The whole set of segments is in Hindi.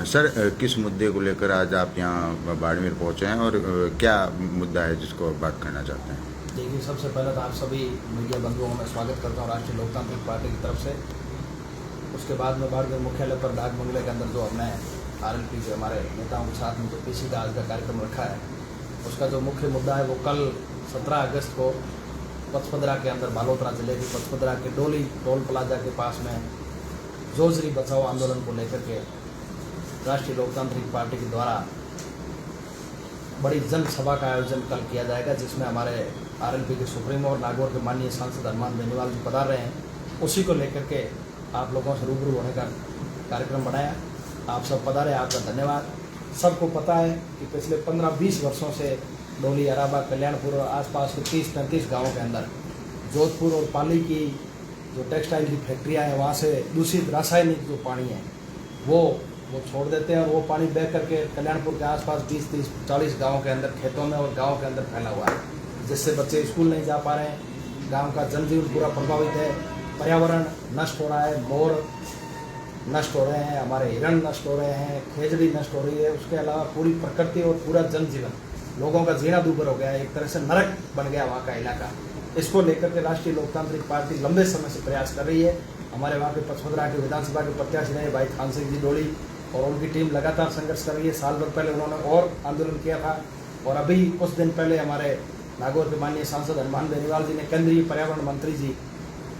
सर, किस मुद्दे को लेकर आज आप यहाँ बाड़मेर पहुँचे हैं और क्या मुद्दा है जिसको आप बात करना चाहते हैं? देखिए, सबसे पहले तो आप सभी मीडिया बंधुओं में स्वागत करता हूँ राष्ट्रीय लोकतांत्रिक पार्टी की तरफ से। उसके बाद में बाड़मेर मुख्यालय पर डाक बंगले के अंदर जो हमने आरएलपी के हमारे नेताओं के साथ में जो पीसी का आज का कार्यक्रम रखा है, उसका जो मुख्य मुद्दा है वो कल 17 अगस्त को पचपदरा के अंदर बालोतरा जिले के पचपदरा के डोली टोल प्लाजा के पास में जोजरी बचाओ आंदोलन को लेकर के राष्ट्रीय लोकतांत्रिक पार्टी के द्वारा बड़ी जनसभा का आयोजन कल किया जाएगा, जिसमें हमारे आरएलपी के सुप्रीमो और नागौर के माननीय सांसद हनुमान बेनीवाल जी पधार रहे हैं। उसी को लेकर के आप लोगों से रूबरू होने का कार्यक्रम बनाया। आप सब पधारे, आपका धन्यवाद। सबको पता है कि पिछले 15-20 वर्षों से डोली, अराबा, कल्याणपुर और आसपास के 30-35 गाँवों के अंदर जोधपुर और पाली की जो टेक्सटाइल की फैक्ट्रियाँ हैं, वहाँ से दूषित रासायनिक जो पानी है वो छोड़ देते हैं और वो पानी बह करके कल्याणपुर के आसपास 20-30-40 गाँवों के अंदर खेतों में और गाँव के अंदर फैला हुआ है, जिससे बच्चे स्कूल नहीं जा पा रहे हैं। गांव का जनजीवन पूरा प्रभावित है, पर्यावरण नष्ट हो रहा है, मोर नष्ट हो रहे हैं, हमारे हिरण नष्ट हो रहे हैं, खेजड़ी नष्ट हो रही है। उसके अलावा पूरी प्रकृति और पूरा जनजीवन, लोगों का जीना दूभर हो गया है, एक तरह से नरक बन गया वहाँ का इलाका। इसको लेकर के राष्ट्रीय लोकतांत्रिक पार्टी लंबे समय से प्रयास कर रही है। हमारे वहाँ के पचपदरा के विधानसभा के प्रत्याशी रहे भाई खान सिंह जी डोली और उनकी टीम लगातार संघर्ष कर रही है। साल भर पहले उन्होंने और आंदोलन किया था और अभी कुछ दिन पहले हमारे नागौर के माननीय सांसद हनुमान बेनीवाल जी ने केंद्रीय पर्यावरण मंत्री जी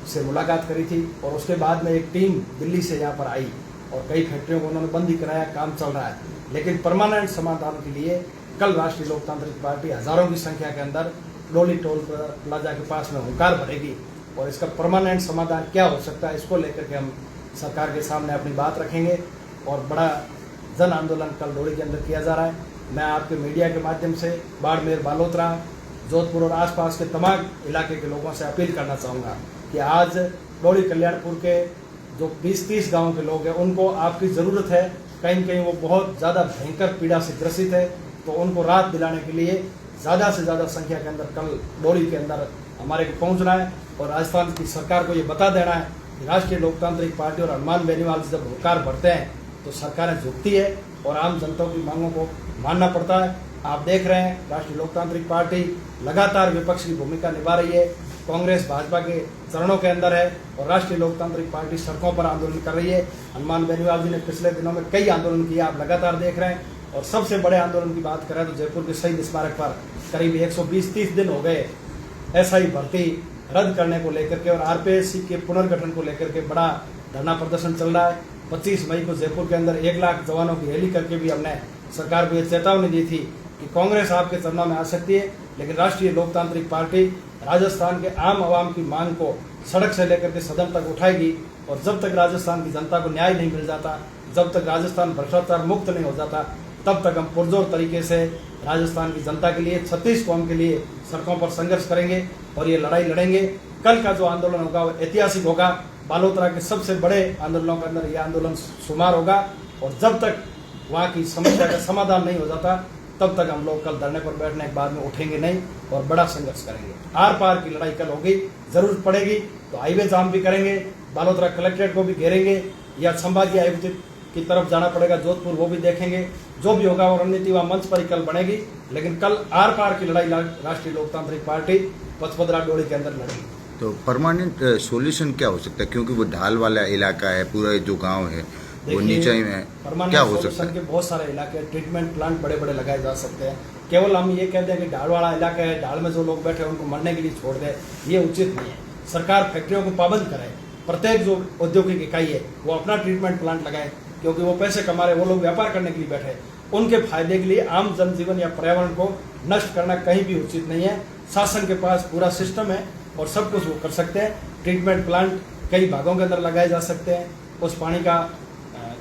से मुलाकात करी थी और उसके बाद में एक टीम दिल्ली से यहाँ पर आई और कई फैक्ट्रियों को उन्होंने बंदी कराया, काम चल रहा है। लेकिन परमानेंट समाधान के लिए कल राष्ट्रीय लोकतांत्रिक पार्टी हजारों की संख्या के अंदर डोली टोल प्लाजा के पास में हुंकार भरेगी और इसका परमानेंट समाधान क्या हो सकता है, इसको लेकर के हम सरकार के सामने अपनी बात रखेंगे और बड़ा जन आंदोलन कल डोली के अंदर किया जा रहा है। मैं आपके मीडिया के माध्यम से बाड़मेर, बालोतरा, जोधपुर और आसपास के तमाम इलाके के लोगों से अपील करना चाहूँगा कि आज डोली कल्याणपुर के जो 20-30 गाँव के लोग हैं उनको आपकी ज़रूरत है। कहीं न कहीं वो बहुत ज़्यादा भयंकर पीड़ा से ग्रसित है, तो उनको राहत दिलाने के लिए ज़्यादा से ज़्यादा संख्या के अंदर कल डोली के अंदर हमारे को पहुँचना है और राजस्थान की सरकार को ये बता देना है कि राष्ट्रीय लोकतांत्रिक पार्टी और हनुमान बेनीवाल जब हुंकार भरते हैं तो सरकारें झुकती है और आम जनता की मांगों को मानना पड़ता है। आप देख रहे हैं राष्ट्रीय लोकतांत्रिक पार्टी लगातार विपक्ष की भूमिका निभा रही है, कांग्रेस भाजपा के चरणों के अंदर है और राष्ट्रीय लोकतांत्रिक पार्टी सड़कों पर आंदोलन कर रही है। हनुमान बेनीवाल जी ने पिछले दिनों में कई आंदोलन किए, आप लगातार देख रहे हैं। और सबसे बड़े आंदोलन की बात करें तो जयपुर के शहीद स्मारक पर करीब 120-30 दिन हो गए एसआई भर्ती रद्द करने को लेकर के और आरपीएससी के पुनर्गठन को लेकर के बड़ा धरना प्रदर्शन चल रहा है। 25 मई को जयपुर के अंदर 1 लाख जवानों की रैली करके भी हमने सरकार को ये चेतावनी दी थी कि कांग्रेस आपके चरणों में आ सकती है, लेकिन राष्ट्रीय लोकतांत्रिक पार्टी राजस्थान के आम आवाम की मांग को सड़क से लेकर के सदन तक उठाएगी और जब तक राजस्थान की जनता को न्याय नहीं मिल जाता, जब तक राजस्थान भ्रष्टाचार मुक्त नहीं हो जाता, तब तक हम पुरजोर तरीके से राजस्थान की जनता के लिए, 36 कौम के लिए सड़कों पर संघर्ष करेंगे और ये लड़ाई लड़ेंगे। कल का जो आंदोलन होगा वो ऐतिहासिक होगा। बालोतरा के सबसे बड़े आंदोलनों के अंदर यह आंदोलन शुमार होगा और जब तक वहाँ की समस्या का समाधान नहीं हो जाता तब तक हम लोग कल धरने पर बैठने के बाद में उठेंगे नहीं और बड़ा संघर्ष करेंगे। आर पार की लड़ाई कल होगी, जरूरत पड़ेगी तो हाईवे जाम भी करेंगे, बालोतरा कलेक्ट्रेट को भी घेरेंगे या संभागीय आयुक्त की तरफ जाना पड़ेगा, जोधपुर वो भी देखेंगे। जो भी होगा वो रणनीति वहाँ मंच पर ही कल बनेगी, लेकिन कल आर पार की लड़ाई राष्ट्रीय लोकतांत्रिक पार्टी पचपदरा डोली के अंदर लड़ेगी। तो परमानेंट सॉल्यूशन क्या हो सकता है, क्योंकि वो ढाल वाला इलाका है, पूरा जो गांव है वो नीचे में, क्या हो सकता है? के बहुत सारे इलाके ट्रीटमेंट प्लांट बड़े बड़े लगाए जा सकते हैं। केवल हम ये कहते हैं कि ढाल वाला इलाका है, ढाल में जो लोग बैठे हैं उनको मरने के लिए छोड़ दे, ये उचित नहीं है। सरकार फैक्ट्रियों को पाबंद करे, प्रत्येक जो औद्योगिक इकाई है वो अपना ट्रीटमेंट प्लांट लगाए, क्योंकि वो पैसे कमा रहे, वो लोग व्यापार करने के लिए बैठे, उनके फायदे के लिए आम जनजीवन या पर्यावरण को नष्ट करना कहीं भी उचित नहीं है। शासन के पास पूरा सिस्टम है और सब कुछ वो कर सकते हैं। ट्रीटमेंट प्लांट कई भागों के अंदर लगाए जा सकते हैं, उस पानी का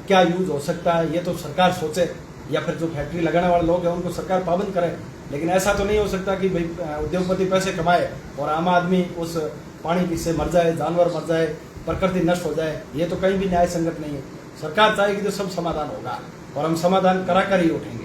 क्या यूज हो सकता है ये तो सरकार सोचे, या फिर जो फैक्ट्री लगाने वाले लोग हैं उनको सरकार पाबंद करे। लेकिन ऐसा तो नहीं हो सकता कि भाई उद्योगपति पैसे कमाए और आम आदमी उस पानी से मर जाए, जानवर मर जाए, प्रकृति नष्ट हो जाए, ये तो कहीं भी न्याय संगत नहीं है। सरकार चाहेगी तो सब समाधान होगा और हम समाधान करा कर ही उठेंगे।